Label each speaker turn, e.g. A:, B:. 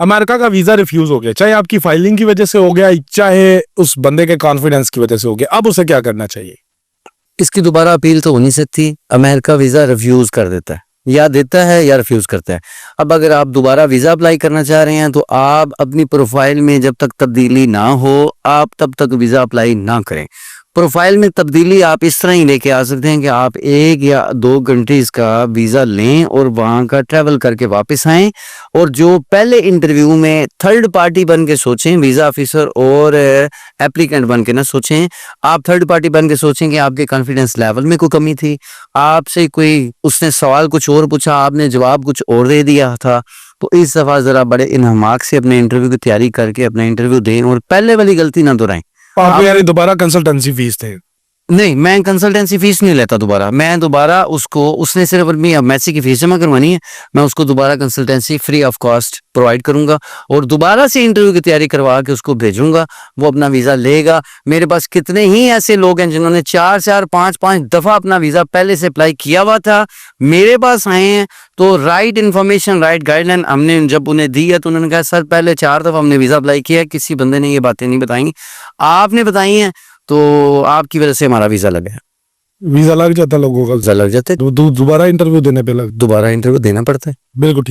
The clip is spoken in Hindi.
A: अमेरिका का वीजा रिफ्यूज हो गया, चाहे आपकी फाइलिंग की वजह से हो गया, चाहे उस बंदे के कॉन्फिडेंस की वजह से हो गया, अब उसे क्या करना चाहिए?
B: इसकी दोबारा अपील तो हो नहीं सकती। अमेरिका वीज़ा रिफ्यूज़ कर देता है, या देता है या रिफ्यूज़ करता है। अब अगर आप दोबारा वीज़ा अप्लाई करना चाह रहे हैं तो आप अपनी प्रोफाइल में जब तक तब्दीली ना हो, आप तब तक वीज़ा अप्लाई ना करें। प्रोफाइल में तब्दीली आप इस तरह ही लेके आ सकते हैं कि आप 1 या 2 कंट्रीज़ का वीज़ा लें और वहाँ का ट्रैवल करके वापस आएँ, और जो पहले इंटरव्यू में थर्ड पार्टी बन के सोचें, वीज़ा ऑफिसर और एप्लीकेंट बन के ना सोचें। आप थर्ड पार्टी बन के सोचें कि आपके कॉन्फिडेंस लेवल में कोई कमी थी, आपसे कोई उसने सवाल कुछ और पूछा, आपने जवाब कुछ और दे दिया था। तो इस दफ़ा ज़रा बड़े इन्हमाक से अपने इंटरव्यू की तैयारी करके अपना इंटरव्यू दें और पहले वाली गलती ना दोहराएं।
A: आपको यानी दोबारा कंसल्टेंसी फीस थे?
B: नहीं, मैं कंसल्टेंसी फीस नहीं लेता दोबारा। मैं दोबारा उसको, उसने सिर्फ अपनी एमएससी की फीस जमा करवानी है, मैं उसको दोबारा consultancy free of cost provide करूंगा और दोबारा से इंटरव्यू की तैयारी करवा के उसको भेजूंगा। वो अपना वीज़ा लेगा। मेरे पास कितने ही ऐसे लोग हैं जिन्होंने 4 5 दफ़ा अपना वीज़ा पहले से अप्लाई किया हुआ था, मेरे पास आए हैं। तो राइट इन्फॉर्मेशन, राइट गाइडलाइन हमने जब उन्हें दी है तो उन्होंने कहा सर पहले 4 दफ़ा हमने वीज़ा अप्लाई किया है, किसी बंदे ने ये बातें नहीं बताई, आपने बताई हैं, तो आपकी वजह से हमारा वीज़ा लगा है।
A: वीजा लग जाता लोगों का?
B: वीज़ा लग जाते,
A: दोबारा इंटरव्यू देने पे लग?
B: दोबारा इंटरव्यू देना पड़ता है।
A: बिल्कुल ठीक।